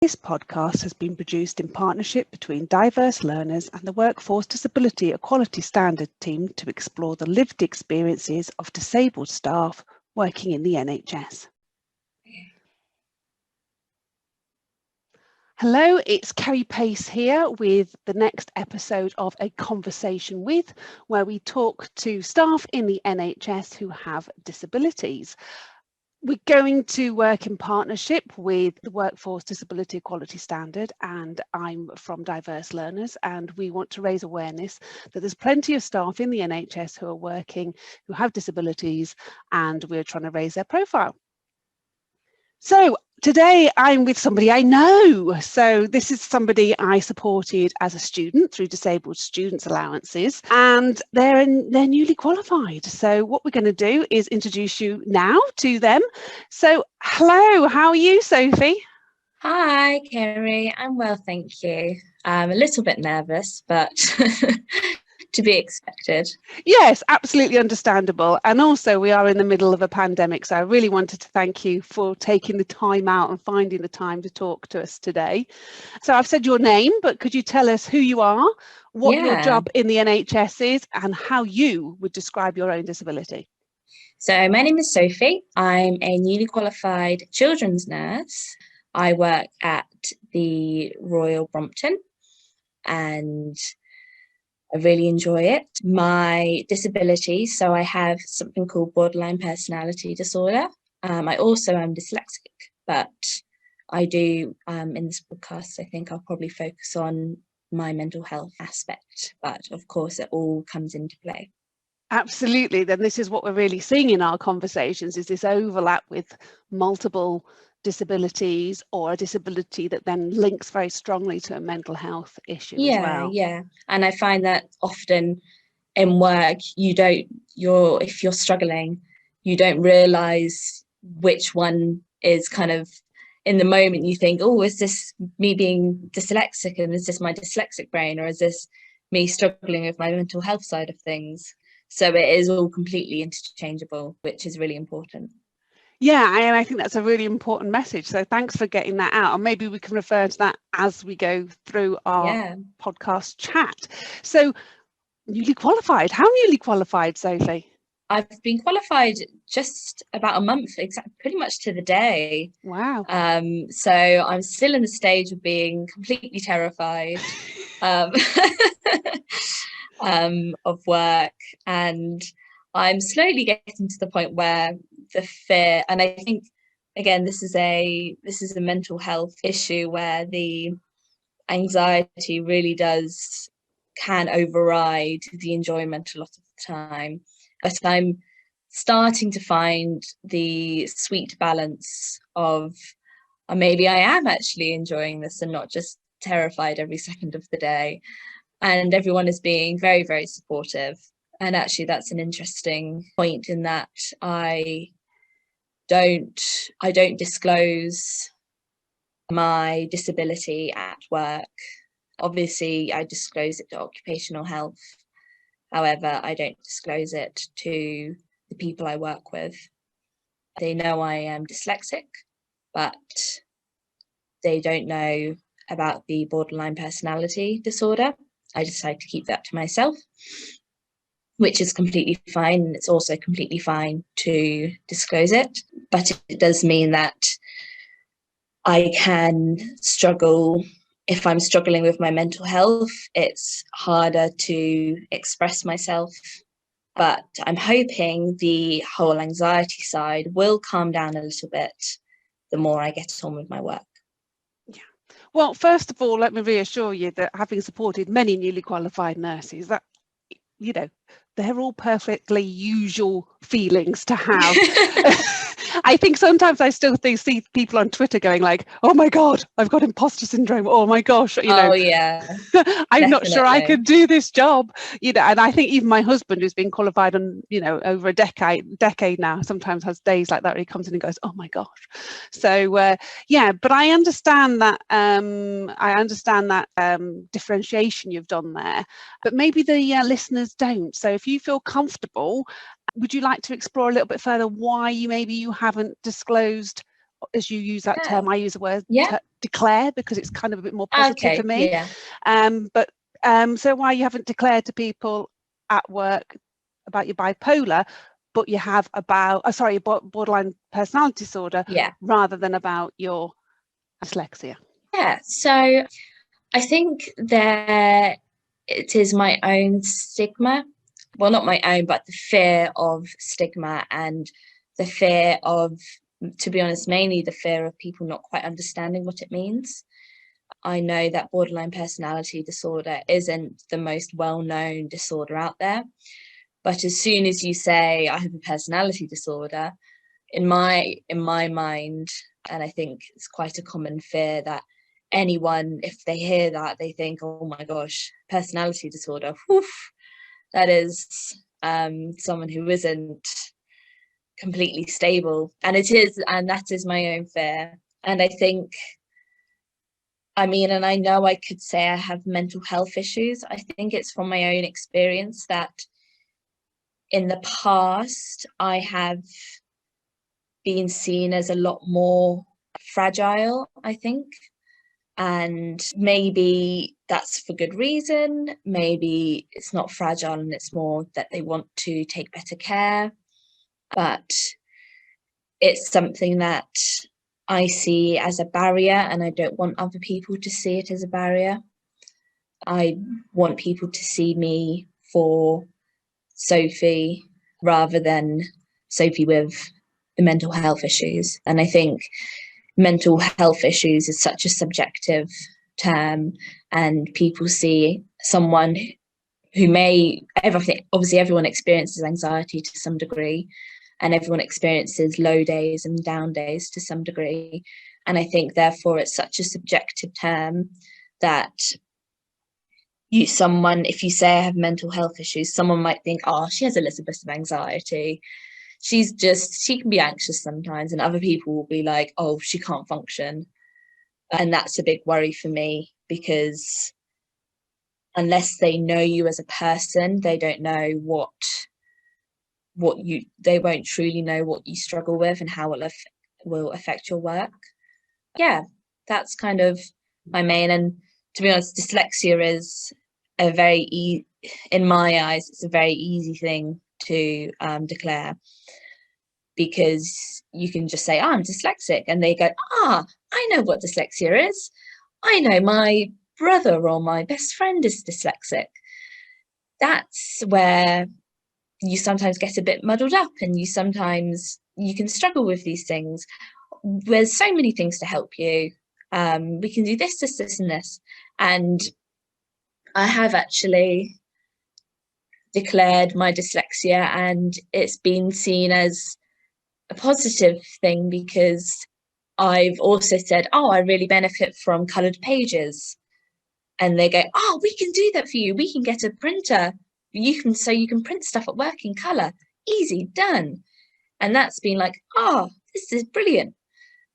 This podcast has been produced in partnership between Diverse Learners and the Workforce Disability Equality Standard team to explore the lived experiences of disabled staff working in the NHS. Hello, it's Kerry Pace here with the next episode of A Conversation With, where we talk to staff in the NHS who have disabilities. We're going to work in partnership with the Workforce Disability Equality Standard, and I'm from Diverse Learners, and we want to raise awareness that there's plenty of staff in the NHS who are working, who have disabilities, and we're trying to raise their profile. So today I'm with somebody I know. So this is somebody I supported as a student through Disabled Students Allowances, and they're newly qualified. So what we're going to do is introduce you now to them. So hello, how are you, Sophie? Hi, Kerry. I'm well, thank you. I'm a little bit nervous, but to be expected. Yes, absolutely understandable. And also we are in the middle of a pandemic, so I really wanted to thank you for taking the time out and finding the time to talk to us today. So I've said your name, but could you tell us who you are, what your job in the NHS is, and how you would describe your own disability? So my name is Sophie. I'm a newly qualified children's nurse. I work at the Royal Brompton and I really enjoy it. My disability, so I have something called borderline personality disorder. I also am dyslexic, but I do, in this podcast, I think I'll probably focus on my mental health aspect, but of course it all comes into play. Absolutely. Then this is what we're really seeing in our conversations, is this overlap with multiple disabilities, or a disability that then links very strongly to a mental health issue as well. Yeah. And I find that often in work, if you're struggling, you don't realise which one is kind of, in the moment you think, oh, is this me being dyslexic, and is this my dyslexic brain, or is this me struggling with my mental health side of things? So it is all completely interchangeable, which is really important. Yeah, and I think that's a really important message. So thanks for getting that out. And maybe we can refer to that as we go through our podcast chat. So newly qualified. How newly qualified, Sophie? I've been qualified just about a month, pretty much to the day. Wow. So I'm still in the stage of being completely terrified of work, and I'm slowly getting to the point where the fear, and I think again this is a mental health issue where the anxiety really can override the enjoyment a lot of the time. But I'm starting to find the sweet balance of maybe I am actually enjoying this and not just terrified every second of the day. And everyone is being very, very supportive. And actually that's an interesting point, in that I don't disclose my disability at work. Obviously, I disclose it to occupational health. However, I don't disclose it to the people I work with. They know I am dyslexic, but they don't know about the borderline personality disorder. I decide to keep that to myself, which is completely fine. It's also completely fine to disclose it, but it does mean that I can struggle. If I'm struggling with my mental health, it's harder to express myself. But I'm hoping the whole anxiety side will calm down a little bit the more I get on with my work. Yeah. Well, first of all, let me reassure you that having supported many newly qualified nurses, that, you know, they're all perfectly usual feelings to have. I think sometimes I still see people on Twitter going like, oh my God, I've got imposter syndrome. Oh my gosh, Oh yeah. I'm not sure I could do this job. And I think even my husband, who's been qualified on, over a decade now, sometimes has days like that where he comes in and goes, oh my gosh. So but I understand that differentiation you've done there, but maybe the listeners don't. So if you feel comfortable, would you like to explore a little bit further why you haven't disclosed as you use that term, I use the word declare, because it's kind of a bit more positive for me. So why you haven't declared to people at work about your bipolar, but you have about borderline personality disorder, rather than about your dyslexia? So I think it is my own stigma, well, not my own, but the fear of stigma, and the fear of, to be honest, mainly the fear of people not quite understanding what it means. I know that borderline personality disorder isn't the most well-known disorder out there, but as soon as you say I have a personality disorder, in my mind, and I think it's quite a common fear, that anyone, if they hear that, they think, oh my gosh, personality disorder, whew, that is someone who isn't completely stable. And it is, and that is my own fear. And I think, and I know I could say I have mental health issues. I think it's from my own experience that in the past I have been seen as a lot more fragile, I think. And maybe that's for good reason. Maybe it's not fragile and it's more that they want to take better care. But it's something that I see as a barrier, and I don't want other people to see it as a barrier. I want people to see me for Sophie rather than Sophie with the mental health issues. And I think mental health issues is such a subjective term, and people see someone who obviously everyone experiences anxiety to some degree, and everyone experiences low days and down days to some degree. And I think therefore it's such a subjective term that if you say I have mental health issues, someone might think, oh, she has a little bit of anxiety, she can be anxious sometimes, and other people will be like, oh, she can't function. And that's a big worry for me, because unless they know you as a person, they don't know they won't truly know what you struggle with and how it will affect your work. That's kind of my main. And to be honest, dyslexia is in my eyes, it's a very easy thing to declare, because you can just say, oh, I'm dyslexic, and they go, I know what dyslexia is. I know my brother or my best friend is dyslexic. That's where you sometimes get a bit muddled up, and you can struggle with these things. There's so many things to help you. We can do this, and this. And I have actually declared my dyslexia, and it's been seen as a positive thing, because I've also said, I really benefit from coloured pages. And they go, we can do that for you. We can get a printer. You can print stuff at work in colour. Easy, done. And that's been like, this is brilliant.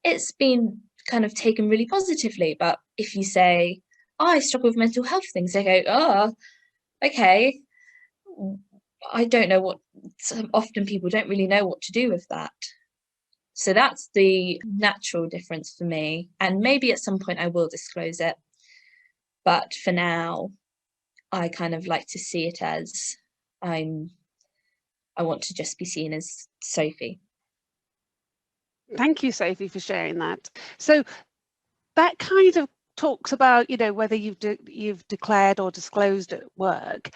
It's been kind of taken really positively. But if you say, I struggle with mental health things, they go, okay. I don't know often people don't really know what to do with that. So that's the natural difference for me. And maybe at some point I will disclose it. But for now, I kind of like to see it as I want to just be seen as Sophie. Thank you, Sophie, for sharing that. So that kind of talks about, whether you've declared or disclosed at work.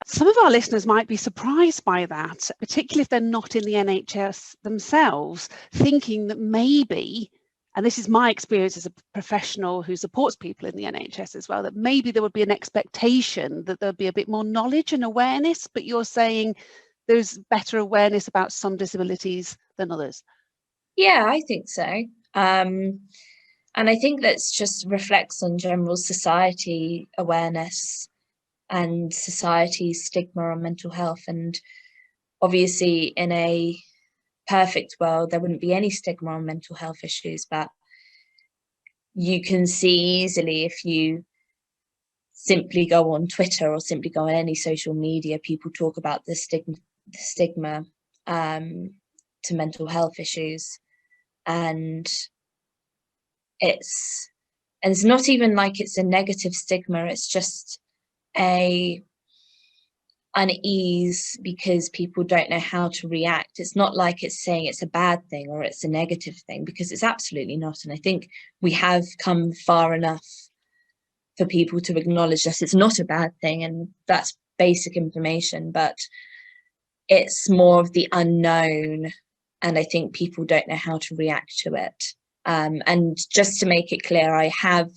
Some of our listeners might be surprised by that, particularly if they're not in the NHS themselves, thinking that maybe, and this is my experience as a professional who supports people in the NHS as well, that maybe there would be an expectation that there'd be a bit more knowledge and awareness, but you're saying there's better awareness about some disabilities than others. Yeah, I think so. And I think that's just reflects on general society awareness and society's stigma on mental health. And obviously in a perfect world, there wouldn't be any stigma on mental health issues, but you can see easily if you simply go on Twitter or simply go on any social media, people talk about the stigma to mental health issues. and it's not even like it's a negative stigma, it's just a unease because people don't know how to react. It's not like it's saying it's a bad thing or it's a negative thing, because it's absolutely not. And I think we have come far enough for people to acknowledge that it's not a bad thing, and that's basic information, but it's more of the unknown, and I think people don't know how to react to it. And just to make it clear, I have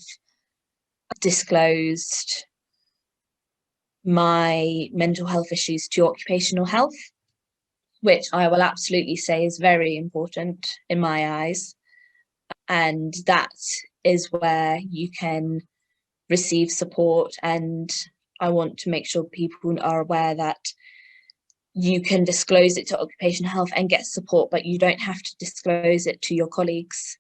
disclosed my mental health issues to occupational health, which I will absolutely say is very important in my eyes. And that is where you can receive support. And I want to make sure people are aware that you can disclose it to occupational health and get support, but you don't have to disclose it to your colleagues.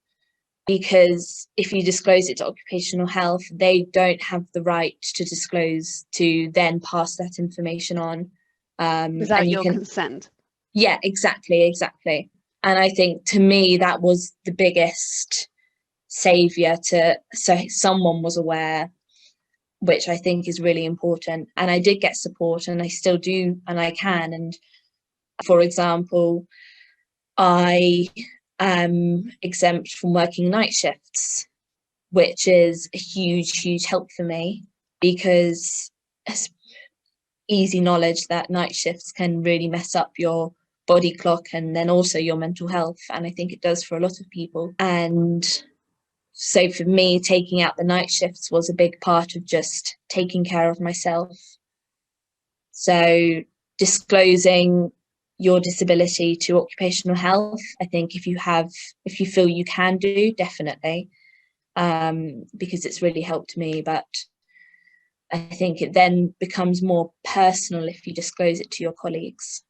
Because if you disclose it to occupational health, they don't have the right to disclose, to then pass that information on. Without your consent. Yeah, exactly. And I think, to me, that was the biggest saviour, so someone was aware, which I think is really important. And I did get support, and I still do, and I can. And for example, I am exempt from working night shifts, which is a huge help for me, because it's easy knowledge that night shifts can really mess up your body clock and then also your mental health, and I think it does for a lot of people. And so for me, taking out the night shifts was a big part of just taking care of myself. So disclosing your disability to occupational health, I think if you feel you can do, definitely, because it's really helped me. But I think it then becomes more personal if you disclose it to your colleagues.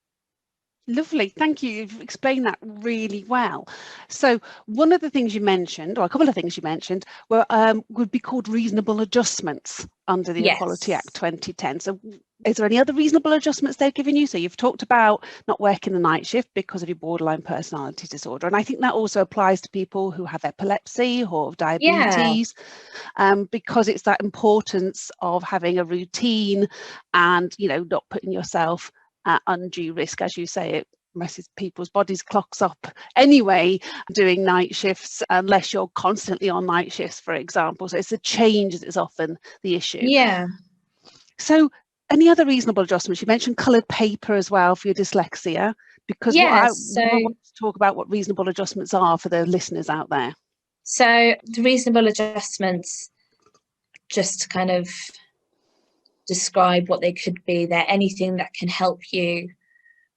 Lovely, thank you. You've explained that really well. So one of the things you mentioned, or a couple of things you mentioned, were would be called reasonable adjustments under the Equality Act 2010. So is there any other reasonable adjustments they've given you? So you've talked about not working the night shift because of your borderline personality disorder, and I think that also applies to people who have epilepsy or diabetes, because it's that importance of having a routine and, you know, not putting yourself at undue risk. As you say, it messes people's bodies clocks up anyway, doing night shifts, unless you're constantly on night shifts, for example. So it's the change that is often the issue. So any other reasonable adjustments? You mentioned coloured paper as well for your dyslexia, because I want to talk about what reasonable adjustments are for the listeners out there. So the reasonable adjustments, just to kind of describe what they could be, they're anything that can help you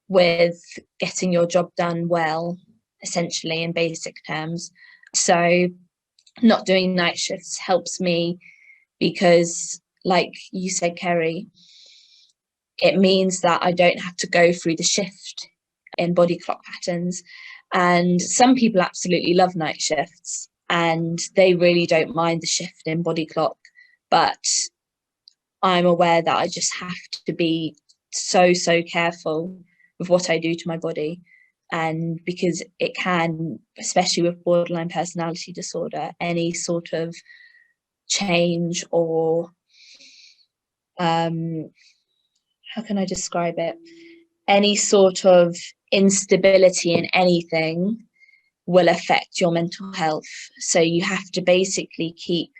with getting your job done well, essentially, in basic terms. So not doing night shifts helps me because, like you said, Kerry, it means that I don't have to go through the shift in body clock patterns. And some people absolutely love night shifts and they really don't mind the shift in body clock, but I'm aware that I just have to be so careful with what I do to my body. And because it can, especially with borderline personality disorder, any sort of change or how can I describe it? Any sort of instability in anything will affect your mental health. So you have to basically keep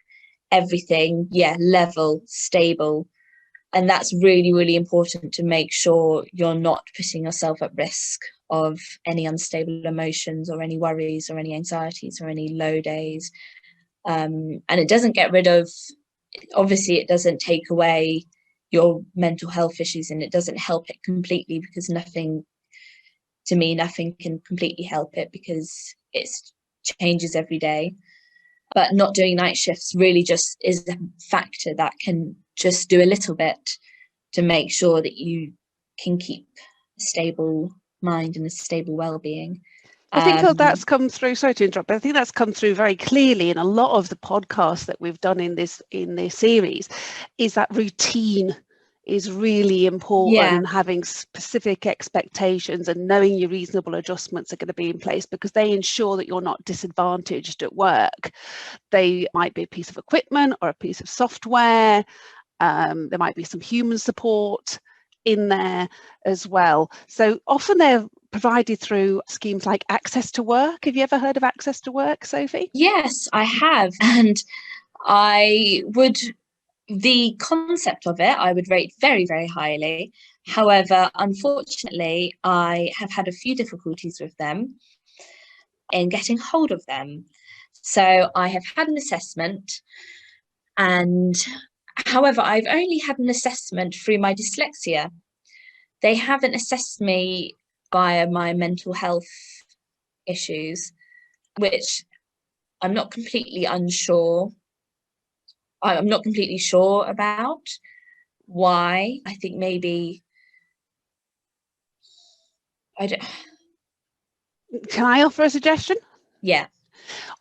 everything, level, stable. And that's really important to make sure you're not putting yourself at risk of any unstable emotions or any worries or any anxieties or any low days. And it doesn't get rid of, obviously it doesn't take away your mental health issues, and it doesn't help it completely, because nothing can completely help it because it changes every day. But not doing night shifts really just is a factor that can just do a little bit to make sure that you can keep a stable mind and a stable well-being. I think that's come through, sorry to interrupt, but I think that's come through very clearly in a lot of the podcasts that we've done in this series, is that routine is really important, Yeah. and having specific expectations and knowing your reasonable adjustments are going to be in place, because they ensure that you're not disadvantaged at work. They might be a piece of equipment or a piece of software. There might be some human support in there as well. So often they're provided through schemes like Access to Work. Have you ever heard of Access to Work, Sophie? Yes, I have. And the concept of it, I would rate very, very highly. However, unfortunately, I have had a few difficulties with them in getting hold of them. So I have had an assessment, and however, I've only had an assessment through my dyslexia. They haven't assessed me via my mental health issues, which I'm not completely unsure. I'm not completely sure about why. I think maybe I don't. Can I offer a suggestion? Yeah.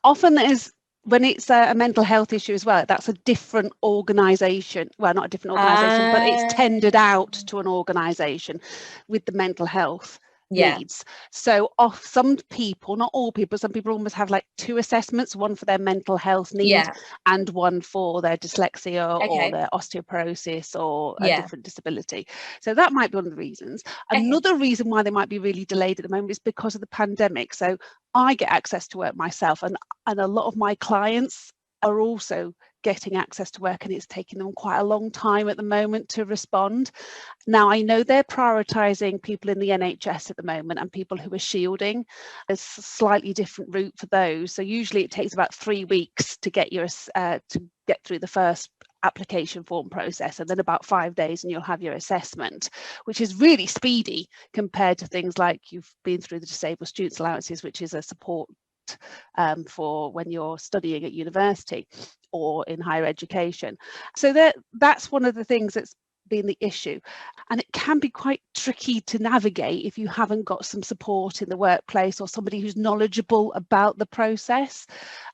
Often there's, when it's a mental health issue as well, that's a different organisation. Well, not a different organisation, but it's tendered out to an organisation with the mental health Yeah. needs. So some people, not all people, some people almost have like two assessments, one for their mental health need Yeah. and one for their dyslexia or Okay. their osteoporosis or a Yeah. different disability. So that might be one of the reasons. Okay. Another reason why they might be really delayed at the moment is because of the pandemic. So I get access to work myself, and a lot of my clients are also getting access to work, and it's taking them quite a long time at the moment to respond. Now, I know they're prioritising people in the NHS at the moment and people who are shielding. There's a slightly different route for those. So usually it takes about 3 weeks to get through the first application form process, and then about 5 days and you'll have your assessment, which is really speedy compared to things like you've been through the disabled students allowances, which is a support for when you're studying at university or in higher education. So that's one of the things that's been the issue, and it can be quite tricky to navigate if you haven't got some support in the workplace or somebody who's knowledgeable about the process.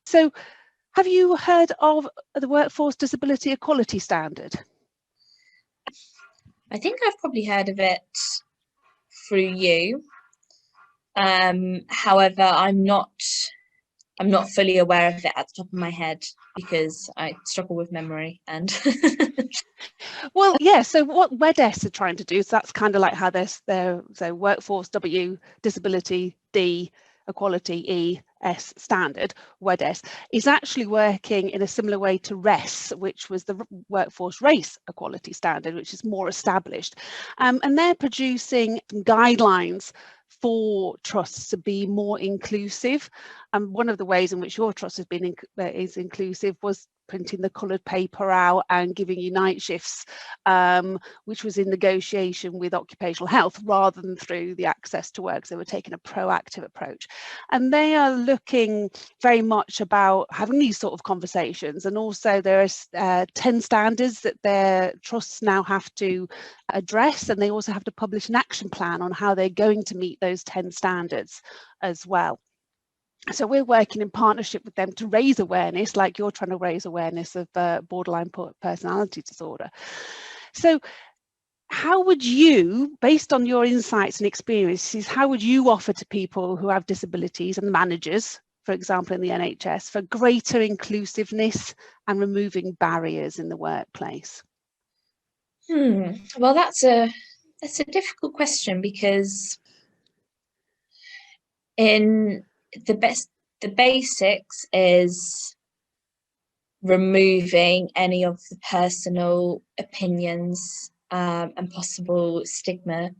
So have you heard of the Workforce Disability Equality Standard? I think I've probably heard of it through you. However, I'm not fully aware of it at the top of my head because I struggle with memory and Well, yeah, so what WEDS are trying to do, so that's kind of like how they're so Workforce W, Disability D, Equality E, S standard, WEDS, is actually working in a similar way to RES, which was the Workforce Race Equality Standard, which is more established. And they're producing some guidelines for trusts to be more inclusive. And one of the ways in which your trust has been is inclusive was printing the coloured paper out and giving you night shifts, which was in negotiation with occupational health rather than through the Access to Work. So they were taking a proactive approach, and they are looking very much about having these sort of conversations. And also there are 10 standards that their trusts now have to address, and they also have to publish an action plan on how they're going to meet those 10 standards as well. So we're working in partnership with them to raise awareness, like you're trying to raise awareness of borderline personality disorder. So how would you, based on your insights and experiences, how would you offer to people who have disabilities and managers, for example, in the NHS, for greater inclusiveness and removing barriers in the workplace? Well, that's a difficult question, because in the basics is removing any of the personal opinions and possible stigma,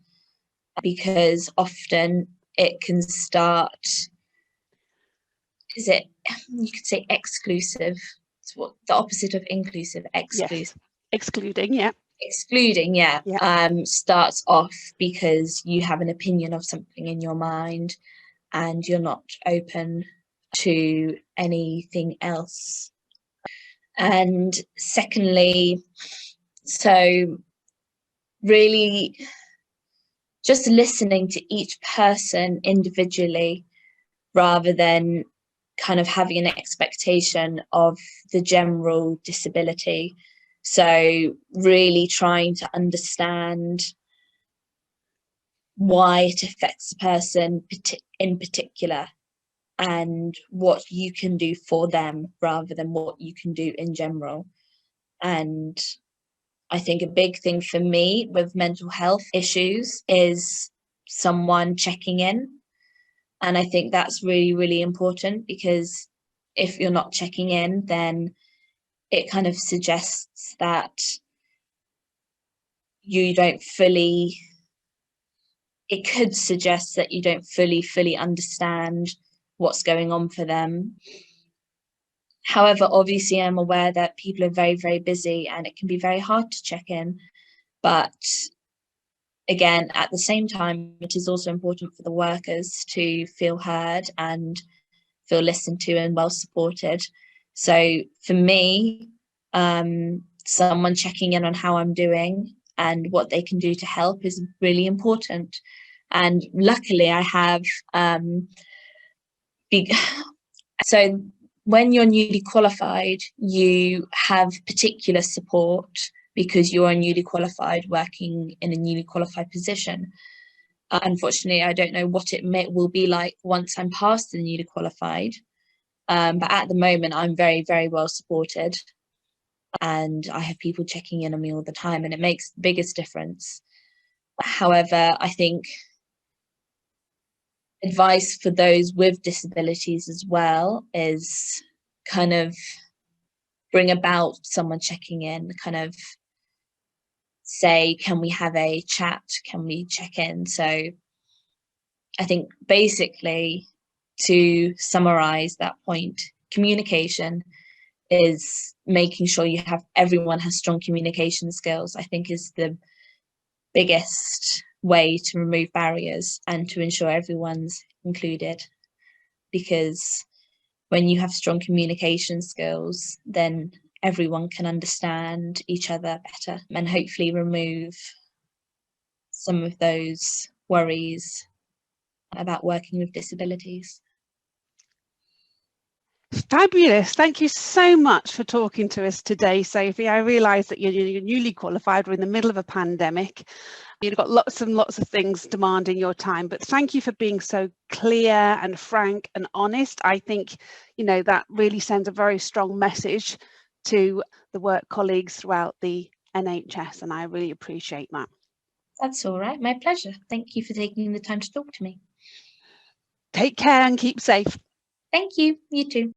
because often it can start, you could say exclusive. It's what the opposite of inclusive, exclusive. Yes, excluding, yeah. Excluding, yeah. Starts off because you have an opinion of something in your mind and you're not open to anything else. And secondly, so really just listening to each person individually rather than kind of having an expectation of the general disability. So really trying to understand why it affects a person in particular, and what you can do for them rather than what you can do in general. And I think a big thing for me with mental health issues is someone checking in. And I think that's really, really important, because if you're not checking in, then it kind of suggests that you don't fully, it could suggest that you don't fully understand what's going on for them. However, obviously I'm aware that people are very, very busy and it can be very hard to check in. But again, at the same time, it is also important for the workers to feel heard and feel listened to and well supported. So for me, someone checking in on how I'm doing and what they can do to help is really important. And luckily I have, so when you're newly qualified, you have particular support because you are newly qualified working in a newly qualified position. Unfortunately, I don't know what it will be like once I'm past the newly qualified. But at the moment, I'm very, very well supported. And I have people checking in on me all the time, and it makes the biggest difference. However, I think advice for those with disabilities as well is kind of bring about someone checking in, kind of say, can we have a chat? Can we check in? So I think basically, to summarize that point, communication is making sure everyone has strong communication skills, I think is the biggest way to remove barriers and to ensure everyone's included. Because when you have strong communication skills, then everyone can understand each other better and hopefully remove some of those worries about working with disabilities. Fabulous. Thank you so much for talking to us today, Sophie. I realise that you're newly qualified. We're in the middle of a pandemic. You've got lots and lots of things demanding your time, but thank you for being so clear and frank and honest. I think, that really sends a very strong message to the work colleagues throughout the NHS, and I really appreciate that. That's all right. My pleasure. Thank you for taking the time to talk to me. Take care and keep safe. Thank you. You too.